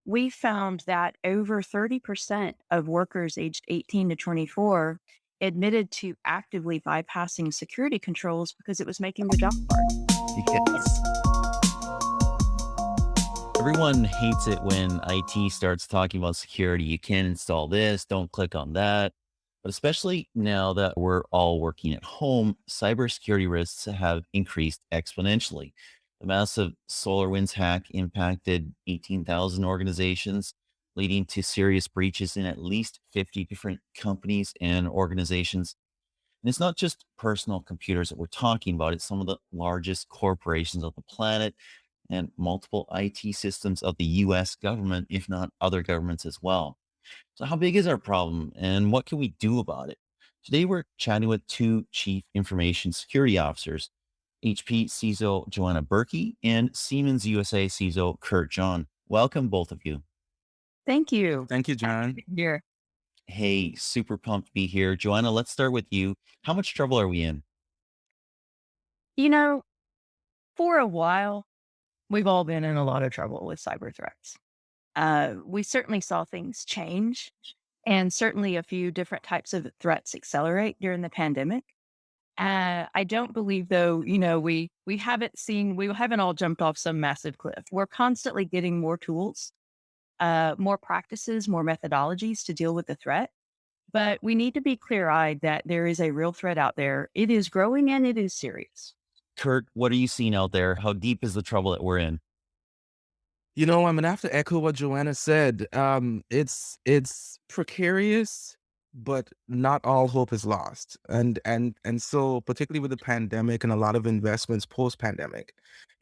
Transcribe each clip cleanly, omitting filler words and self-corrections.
we found that over 30% of workers aged 18 to 24 admitted to actively bypassing security controls because it was making the job hard. Yes. Everyone hates it when IT starts talking about security. You can't install this, don't click on that. But especially now that we're all working at home, cybersecurity risks have increased exponentially. The massive SolarWinds hack impacted 18,000 organizations, leading to serious breaches in at least 50 different companies and organizations. And it's not just personal computers that we're talking about, it's some of the largest corporations on the planet and multiple IT systems of the US government, if not other governments as well. So, how big is our problem and what can we do about it? Today, we're chatting with two chief information security officers, HP CISO Joanna Burkey and Siemens USA CISO Kurt John. Welcome, both of you. Thank you. Thank you, Happy to John. be here. Hey, super pumped to be here. Joanna, let's start with you. How much trouble are we in? You know, for a while, we've all been in a lot of trouble with cyber threats. We certainly saw things change and certainly a few different types of threats accelerate during the pandemic. I don't believe though, we haven't all jumped off some massive cliff. We're constantly getting more tools, more practices, more methodologies to deal with the threat. But we need to be clear eyed that there is a real threat out there. It is growing and it is serious. Kurt, what are you seeing out there? How deep is the trouble that we're in? I'm gonna have to echo what Joanna said. It's precarious, but not all hope is lost. And so particularly with the pandemic and a lot of investments post-pandemic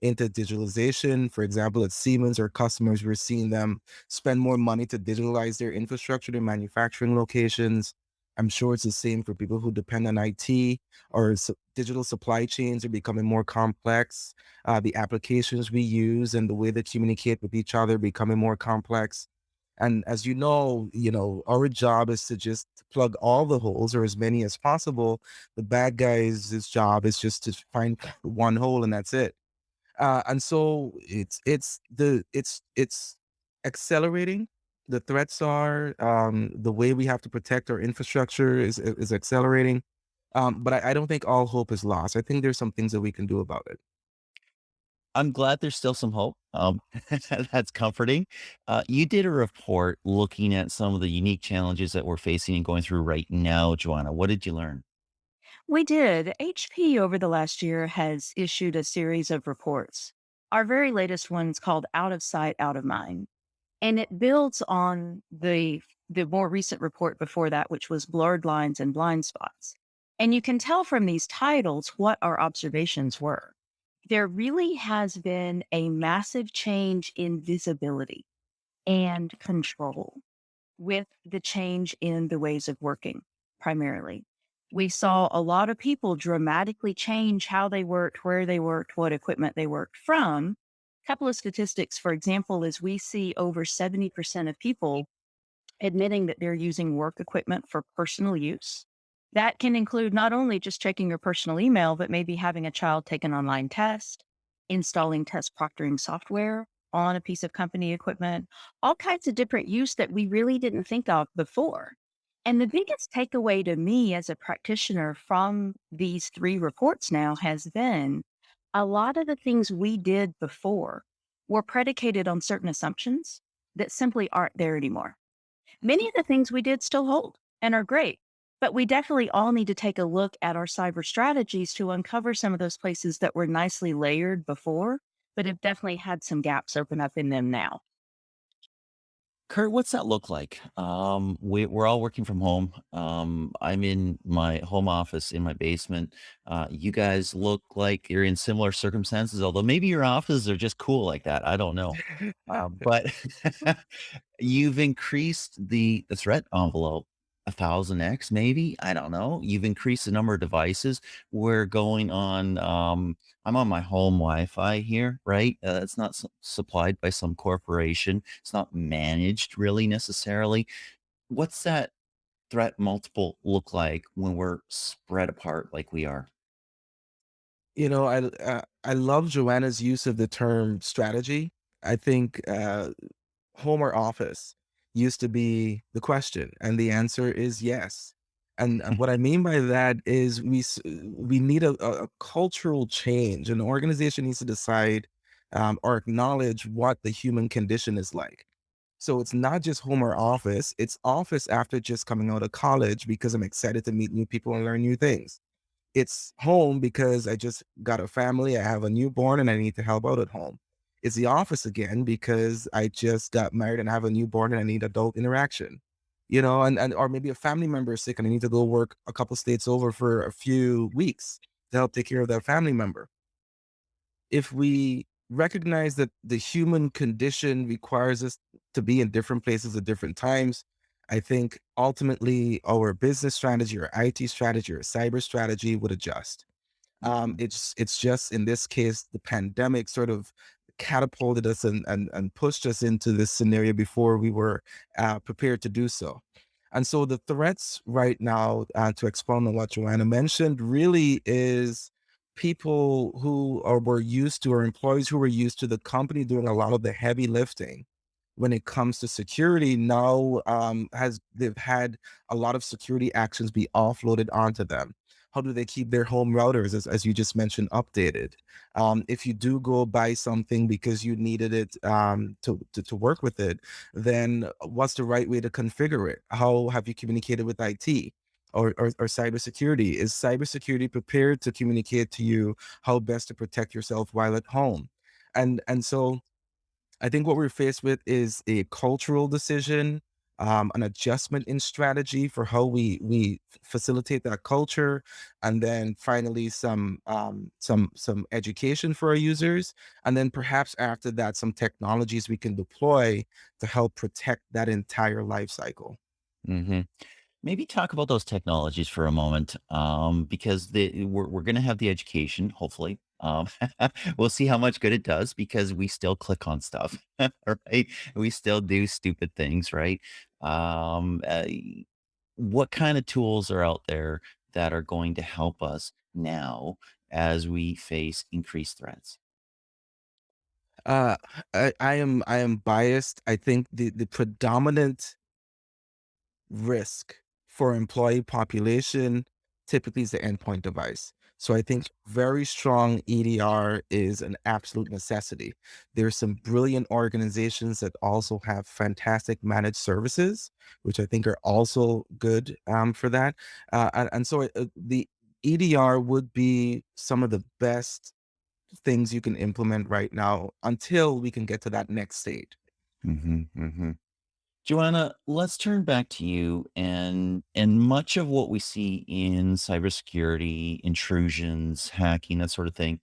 into digitalization, for example, at Siemens, our customers, we're seeing them spend more money to digitalize their infrastructure, their manufacturing locations. I'm sure it's the same for people who depend on IT or digital supply chains are becoming more complex. The applications we use and the way they communicate with each other becoming more complex. And as our job is to just plug all the holes or as many as possible. The bad guy's job is just to find one hole and that's it. And so it's accelerating. The threats are the way we have to protect our infrastructure is accelerating. But I don't think all hope is lost. I think there's some things that we can do about it. I'm glad there's still some hope. That's comforting. You did a report looking at some of the unique challenges that we're facing and going through right now, Joanna. What did you learn? We did. HP over the last year has issued a series of reports. Our very latest one's called Out of Sight, Out of Mind. And it builds on the more recent report before that, which was Blurred Lines and Blind Spots. And you can tell from these titles what our observations were. There really has been a massive change in visibility and control with the change in the ways of working, primarily. We saw a lot of people dramatically change how they worked, where they worked, what equipment they worked from. A couple of statistics, for example, is we see over 70% of people admitting that they're using work equipment for personal use. That can include not only just checking your personal email, but maybe having a child take an online test, installing test proctoring software on a piece of company equipment, all kinds of different use that we really didn't think of before. And the biggest takeaway to me as a practitioner from these three reports now has been a lot of the things we did before were predicated on certain assumptions that simply aren't there anymore. Many of the things we did still hold and are great, but we definitely all need to take a look at our cyber strategies to uncover some of those places that were nicely layered before, but have definitely had some gaps open up in them now. Kurt, what's that look like? We're all working from home. I'm in my home office in my basement. You guys look like you're in similar circumstances, although maybe your offices are just cool like that. I don't know. But you've increased the threat envelope 1,000x, maybe. I don't know. You've increased the number of devices. We're going on. I'm on my home Wi-Fi here, right? It's not supplied by some corporation. It's not managed really necessarily. What's that threat multiple look like when we're spread apart like we are? I love Joanna's use of the term strategy. I think home or office used to be the question, and the answer is yes. And what I mean by that is we need a cultural change. An organization needs to decide or acknowledge what the human condition is like. So it's not just home or office, it's office after just coming out of college because I'm excited to meet new people and learn new things. It's home because I just got a family, I have a newborn, and I need to help out at home. It's the office again because I just got married and have a newborn and I need adult interaction. And or maybe a family member is sick and I need to go work a couple states over for a few weeks to help take care of that family member. If we recognize that the human condition requires us to be in different places at different times, I think ultimately our business strategy or IT strategy or cyber strategy would adjust. It's just in this case, the pandemic sort of catapulted us and pushed us into this scenario before we were prepared to do so. And so the threats right now, to expound on what Joanna mentioned, really is people who were used to, or employees who were used to the company doing a lot of the heavy lifting when it comes to security now has they've had a lot of security actions be offloaded onto them. How do they keep their home routers, as you just mentioned, updated? If you do go buy something because you needed it to work with it, then what's the right way to configure it? How have you communicated with IT? Or cybersecurity? Is cybersecurity prepared to communicate to you how best to protect yourself while at home? And so I think what we're faced with is a cultural decision, an adjustment in strategy for how we facilitate that culture, and then finally some education for our users, and then perhaps after that some technologies we can deploy to help protect that entire life cycle. Hmm. Maybe talk about those technologies for a moment, because we're going to have the education, hopefully. We'll see how much good it does because we still click on stuff, right? We still do stupid things, right? Um, uh, what kind of tools are out there that are going to help us now as we face increased threats? Uh, I am biased. I think the predominant risk for employee population typically is the endpoint device. So I think very strong EDR is an absolute necessity. There's some brilliant organizations that also have fantastic managed services, which I think are also good for that. And so the EDR would be some of the best things you can implement right now until we can get to that next stage. Hmm. Hmm. Joanna, let's turn back to you and much of what we see in cybersecurity, intrusions, hacking, that sort of thing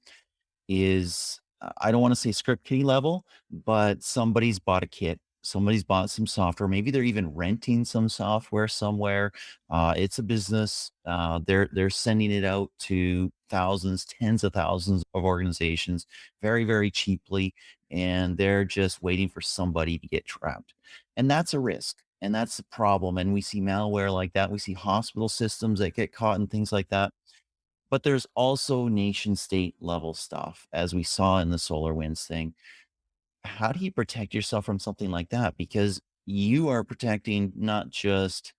is, I don't want to say script kiddie level, but somebody's bought a kit. Somebody's bought some software. Maybe they're even renting some software somewhere. It's a business. They're sending it out to thousands, tens of thousands of organizations very, very cheaply, and they're just waiting for somebody to get trapped. And that's a risk. And that's the problem. And we see malware like that. We see hospital systems that get caught and things like that. But there's also nation state level stuff, as we saw in the solar winds thing. How do you protect yourself from something like that? Because you are protecting not just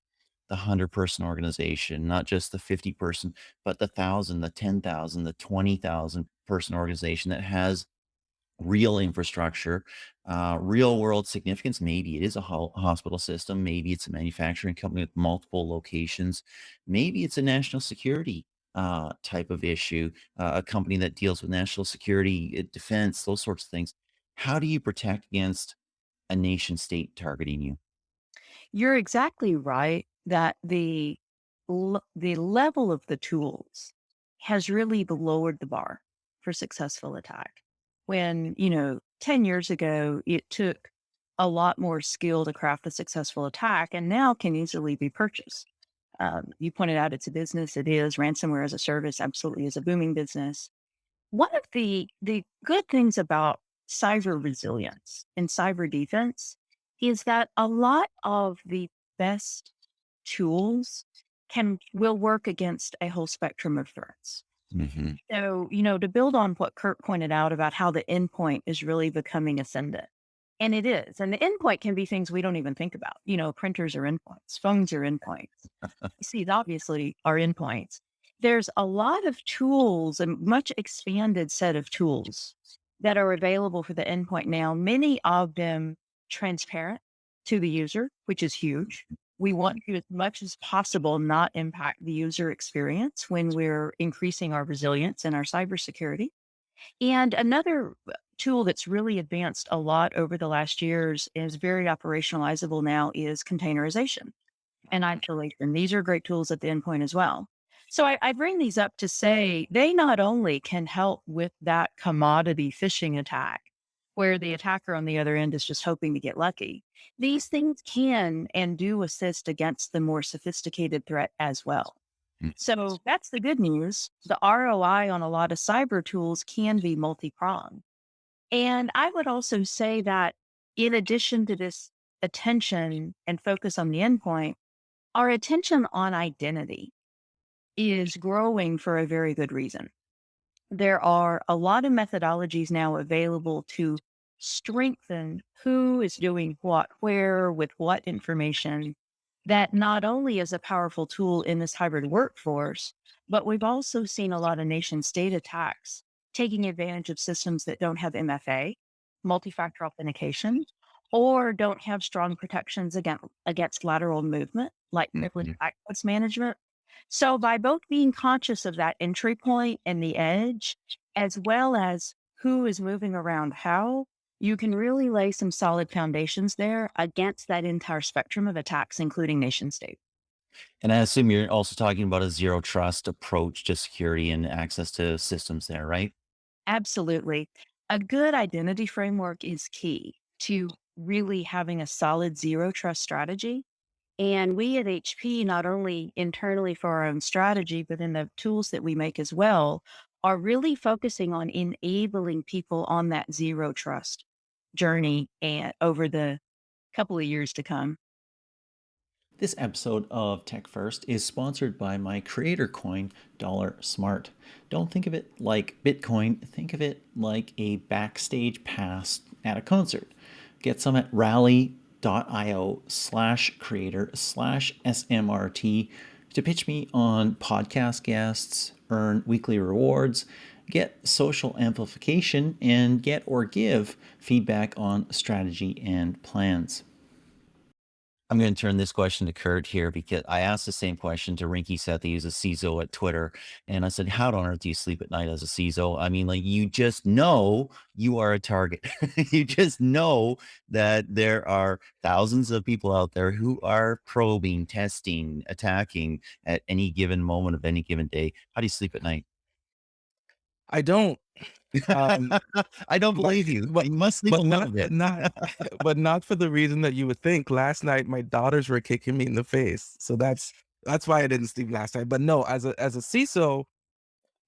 the 100-person organization, not just the 50-person, but the 1,000, the 10,000, the 20,000 person organization that has real infrastructure, real world significance. Maybe it is a hospital system. Maybe it's a manufacturing company with multiple locations. Maybe it's a national security type of issue, a company that deals with national security, defense, those sorts of things. How do you protect against a nation state targeting you? You're exactly right that the level of the tools has really lowered the bar for successful attack. When, 10 years ago, it took a lot more skill to craft a successful attack and now can easily be purchased. You pointed out it's a business. It is. Ransomware as a service absolutely is a booming business. One of the good things about cyber resilience and cyber defense is that a lot of the best tools will work against a whole spectrum of threats. Hmm. So, to build on what Kurt pointed out about how the endpoint is really becoming ascendant. And it is. And the endpoint can be things we don't even think about. Printers are endpoints, phones are endpoints, PCs obviously are endpoints. There's a lot of tools and much expanded set of tools that are available for the endpoint now, many of them transparent to the user, which is huge. We want to, as much as possible, not impact the user experience when we're increasing our resilience and our cybersecurity. And another tool that's really advanced a lot over the last years is very operationalizable now is containerization and isolation. These are great tools at the endpoint as well. So I bring these up to say they not only can help with that commodity phishing attack, where the attacker on the other end is just hoping to get lucky. These things can and do assist against the more sophisticated threat as well. So that's the good news. The ROI on a lot of cyber tools can be multi pronged. And I would also say that in addition to this attention and focus on the endpoint, our attention on identity is growing for a very good reason. There are a lot of methodologies now available to strengthen who is doing what, where, with what information. That not only is a powerful tool in this hybrid workforce, but we've also seen a lot of nation state attacks taking advantage of systems that don't have MFA, multi factor authentication, or don't have strong protections against lateral movement, like privileged Mhm. access management. So by both being conscious of that entry point and the edge, as well as who is moving around how, you can really lay some solid foundations there against that entire spectrum of attacks, including nation state. And I assume you're also talking about a zero trust approach to security and access to systems there, right? Absolutely. A good identity framework is key to really having a solid zero trust strategy. And we at HP, not only internally for our own strategy, but in the tools that we make as well, are really focusing on enabling people on that zero trust journey and over the couple of years to come. This episode of Tech First is sponsored by my creator coin, Dollar Smart. Don't think of it like Bitcoin, think of it like a backstage pass at a concert. Get some at rally.io/creator/SMRT to pitch me on podcast guests, earn weekly rewards, get social amplification, and get or give feedback on strategy and plans. I'm going to turn this question to Kurt here because I asked the same question to Rinky Sethi, who's a CISO at Twitter. And I said, how on earth do you sleep at night as a CISO? I mean, like, you just know you are a target. You just know that there are thousands of people out there who are probing, testing, attacking at any given moment of any given day. How do you sleep at night? I don't. Um, I don't but believe you. but You must sleep a but little not bit. not but not for the reason that you would think. Last night, my daughters were kicking me in the face, so that's why I didn't sleep last night. But no, as a CISO,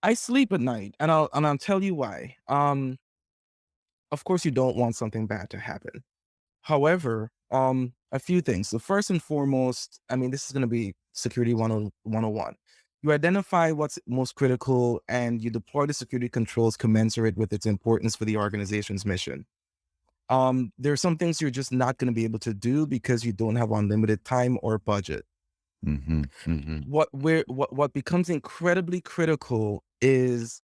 I sleep at night, and I'll tell you why. Of course, you don't want something bad to happen. However, a few things. So first and foremost, I mean, this is going to be security 101. You identify what's most critical and you deploy the security controls commensurate with its importance for the organization's mission. There are some things you're just not going to be able to do because you don't have unlimited time or budget. Hmm. Hmm. What becomes incredibly critical is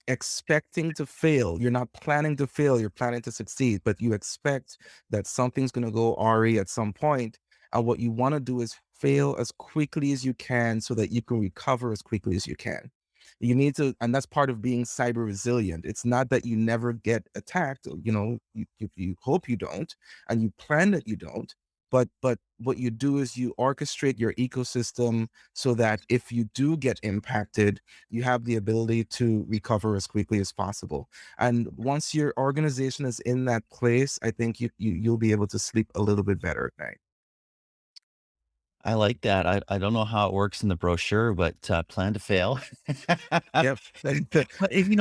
expecting to fail. You're not planning to fail, you're planning to succeed, but you expect that something's going to go RE at some point, and what you want to do is fail as quickly as you can so that you can recover as quickly as you can. You need to, and that's part of being cyber resilient. It's not that you never get attacked, you hope you don't, and you plan that you don't, but what you do is you orchestrate your ecosystem so that if you do get impacted, you have the ability to recover as quickly as possible. And once your organization is in that place, I think you'll be able to sleep a little bit better at night. I like that. I don't know how it works in the brochure, but plan to fail. Yep. But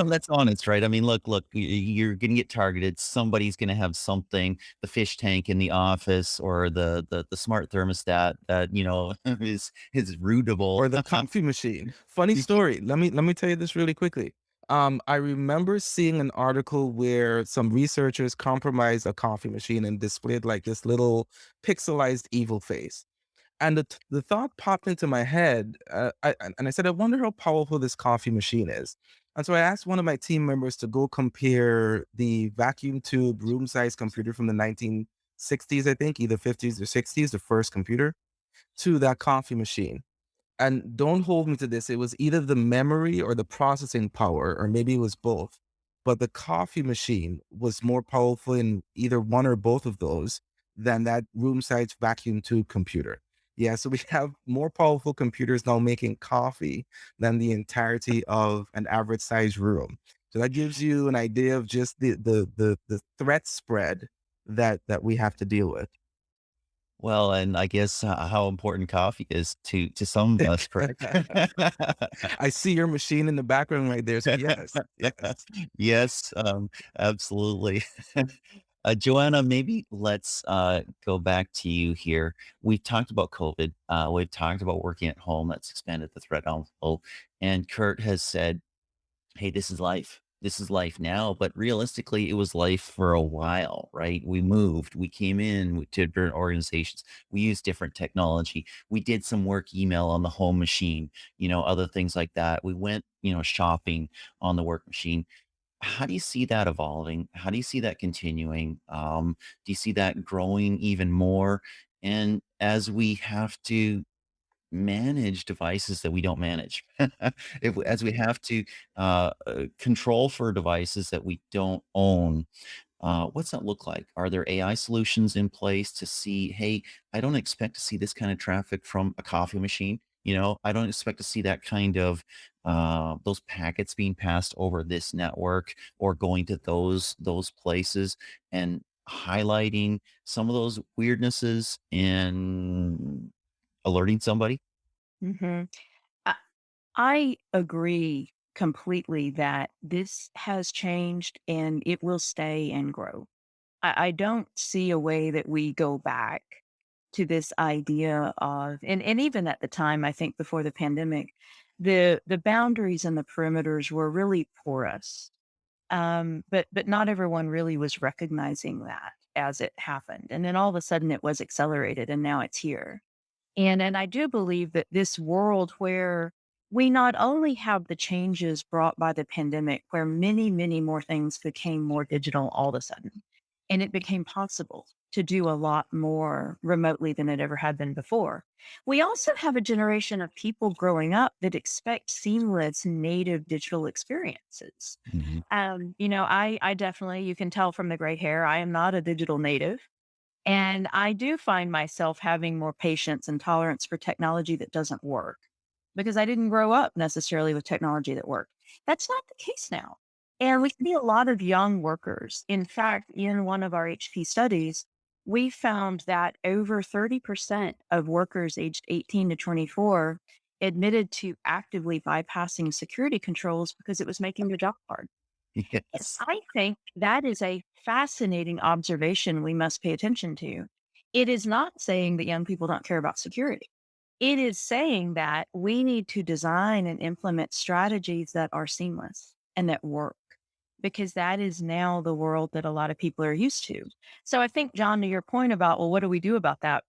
let's honest, right? I mean, look, you're going to get targeted. Somebody's going to have something, the fish tank in the office or the smart thermostat that, is rootable. Or the coffee machine. Funny story. Let me tell you this really quickly. I remember seeing an article where some researchers compromised a coffee machine and displayed like this little pixelized evil face. And the thought popped into my head, and I said, I wonder how powerful this coffee machine is. And so I asked one of my team members to go compare the vacuum tube room size computer from the 1960s, I think, either 50s or 60s, the first computer, to that coffee machine. And don't hold me to this, it was either the memory or the processing power, or maybe it was both. But the coffee machine was more powerful in either one or both of those than that room-sized vacuum tube computer. Yeah, so we have more powerful computers now making coffee than the entirety of an average size room. So that gives you an idea of just the threat spread that we have to deal with. Well, and I guess how important coffee is to some of us, correct? I see your machine in the background right there, so yes, yes. Yes, absolutely. Joanna, maybe let's go back to you here. We've talked about COVID. We've talked about working at home. That's expanded the threat envelope. And Kurt has said, hey, this is life. This is life now. But realistically, it was life for a while, right? We moved, we came in to different organizations, we used different technology, we did some work email on the home machine, other things like that. We went, shopping on the work machine. How do you see that evolving? How do you see that continuing? Do you see that growing even more? And as we have to manage devices that we don't manage. As we have to control for devices that we don't own, what's that look like? Are there AI solutions in place to see, hey, I don't expect to see this kind of traffic from a coffee machine. I don't expect to see that kind of those packets being passed over this network or going to those places and highlighting some of those weirdnesses and alerting somebody. Hmm. I, I agree completely that this has changed and it will stay and grow. I don't see a way that we go back to this idea of, and even at the time, I think before the pandemic, the boundaries and the perimeters were really porous. But not everyone really was recognizing that as it happened. And then all of a sudden it was accelerated and now it's here. And I do believe that this world where we not only have the changes brought by the pandemic, where many, many more things became more digital all of a sudden, and it became possible to do a lot more remotely than it ever had been before. We also have a generation of people growing up that expect seamless native digital experiences. Mhm. I definitely, you can tell from the gray hair, I am not a digital native. And I do find myself having more patience and tolerance for technology that doesn't work because I didn't grow up necessarily with technology that worked. That's not the case now. And we see a lot of young workers. In fact, in one of our HP studies, we found that over 30% of workers aged 18 to 24 admitted to actively bypassing security controls because it was making their job hard. And Yes. I think that is a fascinating observation we must pay attention to. It is not saying that young people don't care about security. It is saying that we need to design and implement strategies that are seamless and that work because that is now the world that a lot of people are used to. So I think, John, to your point about, well, what do we do about that?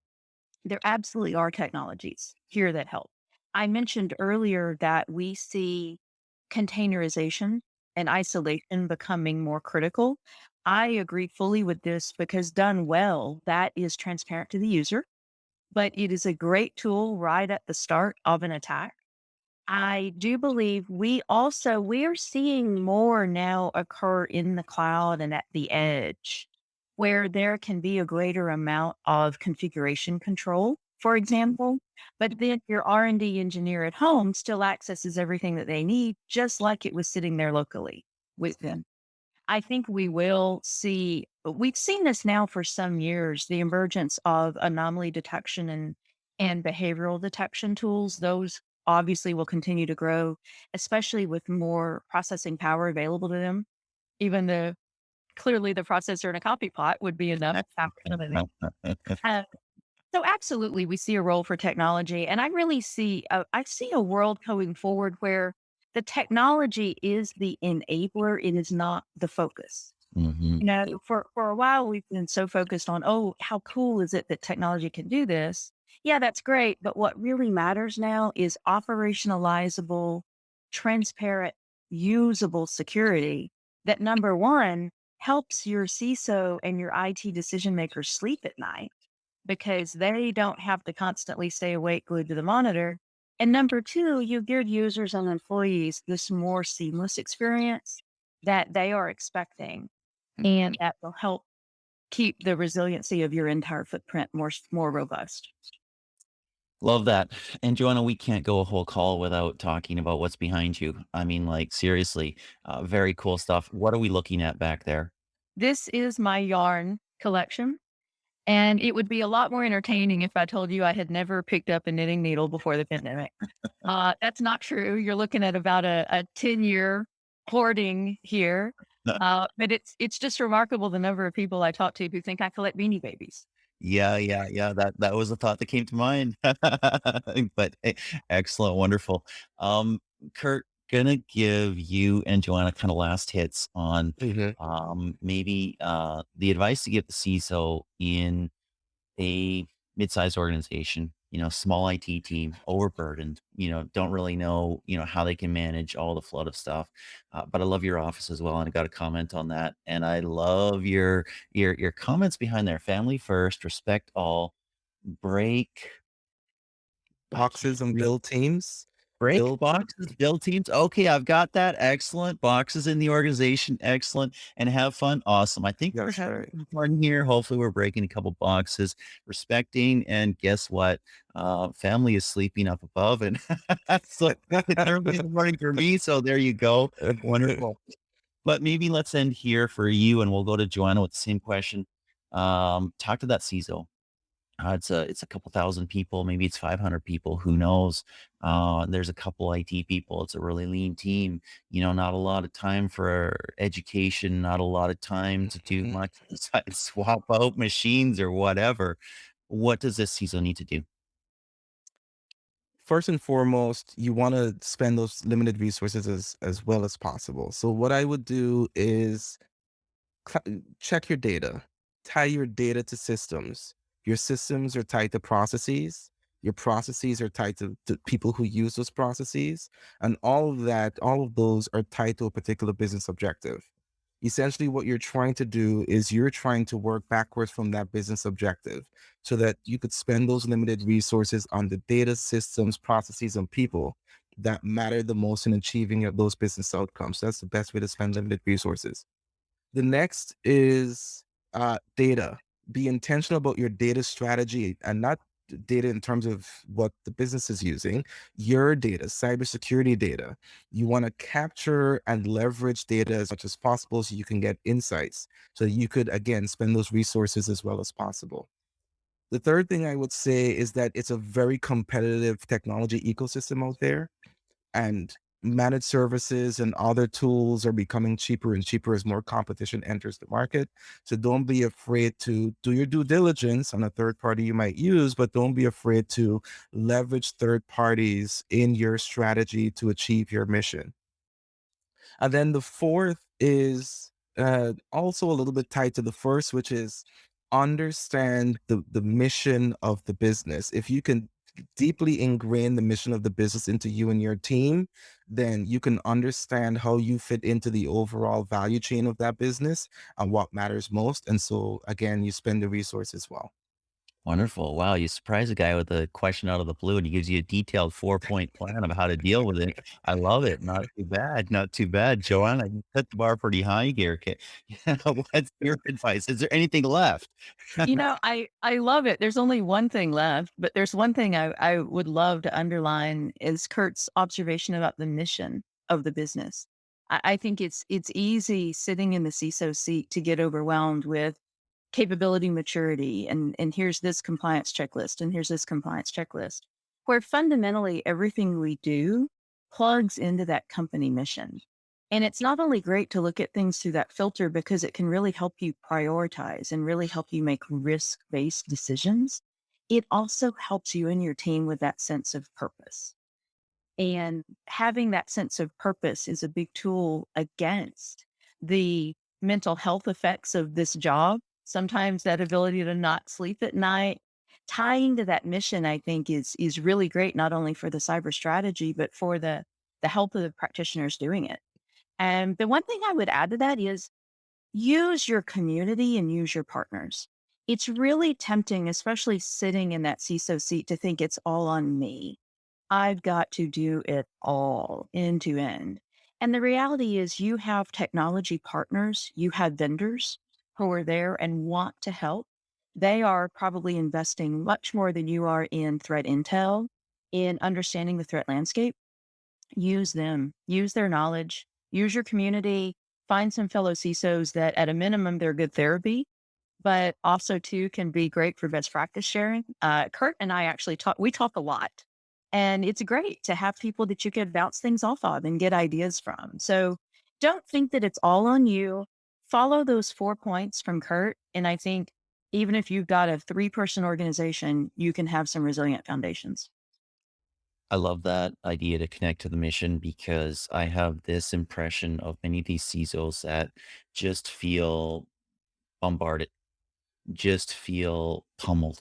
There absolutely are technologies here that help. I mentioned earlier that we see containerization and isolation becoming more critical. I agree fully with this because done well, that is transparent to the user, but it is a great tool right at the start of an attack. I do believe we are seeing more now occur in the cloud and at the edge where there can be a greater amount of configuration control, for example, but then your R&D engineer at home still accesses everything that they need just like it was sitting there locally with them. I think we've seen this now for some years, the emergence of anomaly detection and behavioral detection tools. Those obviously will continue to grow, especially with more processing power available to them. Even the clearly the processor in a coffee pot would be enough to have some of it. Uh, so absolutely, we see a role for technology, and I see a world going forward where The technology is the enabler, it is not the focus. Hmm. For a while, we've been so focused on, oh, how cool is it that technology can do this? Yeah, that's great. But what really matters now is operationalizable, transparent, usable security that number one helps your CISO and your IT decision makers sleep at night because they don't have to constantly stay awake glued to the monitor. And number two, you give users and employees this more seamless experience that they are expecting, and that will help keep the resiliency of your entire footprint more robust. Love that. And Joanna, we can't go a whole call without talking about what's behind you. I mean, like, seriously, very cool stuff. What are we looking at back there? This is my yarn collection, and it would be a lot more entertaining if I told you I had never picked up a knitting needle before the pandemic. That's not true. You're looking at about a 10-year hoarding here. But it's just remarkable the number of people I talk to who think I collect Beanie Babies. Yeah, yeah, yeah. That was a thought that came to mind. But excellent, wonderful. Um, Kurt, gonna give you and Joanna kind of last hits on Mhm. maybe the advice to give the CISO in a mid-sized organization, small IT team, overburdened, don't really know, how they can manage all the flood of stuff. But I love your office as well, and I got a comment on that. And I love your comments behind there. Family first, respect all, break. I Boxes can't and read. build teams. Break Build boxes, build teams. Okay, I've got that. Excellent. Boxes in the organization. Excellent. And have fun. Awesome. I think we're That's having right. some fun here. Hopefully, we're breaking a couple boxes, respecting. And guess what? Family is sleeping up above. And so it's early in the morning for me. So there you go. Wonderful. But maybe let's end here for you, and we'll go to Joanna with the same question. Talk to that CISO. It's a couple thousand people, maybe it's 500 people, who knows? There's a couple IT people. It's a really lean team. Not a lot of time for education, not a lot of time to do Mhm. much besides swap out machines or whatever. What does this CISO need to do? First and foremost, you wanna spend those limited resources as well as possible. So what I would do is check your data, tie your data to systems. Your systems are tied to processes. Your processes are tied to people who use those processes. And all of that, all of those are tied to a particular business objective. Essentially, what you're trying to do is you're trying to work backwards from that business objective so that you could spend those limited resources on the data, systems, processes, and people that matter the most in achieving those business outcomes. That's the best way to spend limited resources. The next is data. Be intentional about your data strategy and not data in terms of what the business is using, your data, cybersecurity data. You want to capture and leverage data as much as possible so you can get insights. So you could, again, spend those resources as well as possible. The third thing I would say is that it's a very competitive technology ecosystem out there, and managed services and other tools are becoming cheaper and cheaper as more competition enters the market. So don't be afraid to do your due diligence on a third party you might use, but don't be afraid to leverage third parties in your strategy to achieve your mission. And then the fourth is also a little bit tied to the first, which is understand the mission of the business. If you can deeply ingrain the mission of the business into you and your team, then you can understand how you fit into the overall value chain of that business and what matters most. And so again, you spend the resources well. Wonderful. Wow, you surprise a guy with a question out of the blue, and he gives you a detailed 4-point plan of how to deal with it. I love it. Not too bad. Not too bad. Joanna, you set the bar pretty high here. What's your advice? Is there anything left? I love it. There's only one thing left, but there's one thing I would love to underline is Kurt's observation about the mission of the business. I think it's easy sitting in the CISO seat to get overwhelmed with capability maturity and here's this compliance checklist and here's this compliance checklist, where fundamentally everything we do plugs into that company mission. And it's not only great to look at things through that filter because it can really help you prioritize and really help you make risk-based decisions. It also helps you and your team with that sense of purpose. And having that sense of purpose is a big tool against the mental health effects of this job. Sometimes that ability to not sleep at night, tying to that mission, I think is really great, not only for the cyber strategy, but for the health of the practitioners doing it. And the one thing I would add to that is use your community and use your partners. It's really tempting, especially sitting in that CISO seat, to think it's all on me. I've got to do it all end to end. And the reality is, you have technology partners, you have vendors who are there and want to help. They are probably investing much more than you are in threat intel, in understanding the threat landscape. Use them, use their knowledge, use your community, find some fellow CISOs that at a minimum, they're good therapy, but also too can be great for best practice sharing. Kurt and I actually we talk a lot, and it's great to have people that you can bounce things off of and get ideas from. So don't think that it's all on you. Follow those 4 points from Kurt. And I think even if you've got a 3-person organization, you can have some resilient foundations. I love that idea to connect to the mission because I have this impression of many of these CISOs that just feel bombarded, just feel pummeled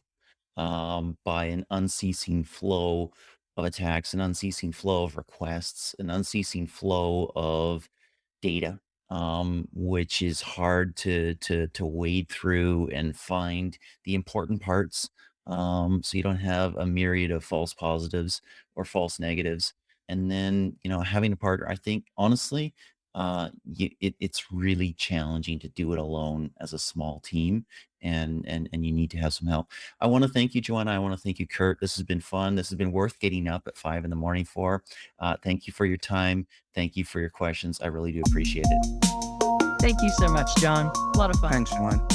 by an unceasing flow of attacks, an unceasing flow of requests, an unceasing flow of data, which is hard to wade through and find the important parts. So you don't have a myriad of false positives or false negatives. And then, having a partner, I think honestly, it's really challenging to do it alone as a small team, and you need to have some help. I want to thank you, Joanna. I want to thank you, Kurt. This has been fun. This has been worth getting up at 5 in the morning for. Thank you for your time. Thank you for your questions. I really do appreciate it. Thank you so much, John. A lot of fun. Thanks, Sean.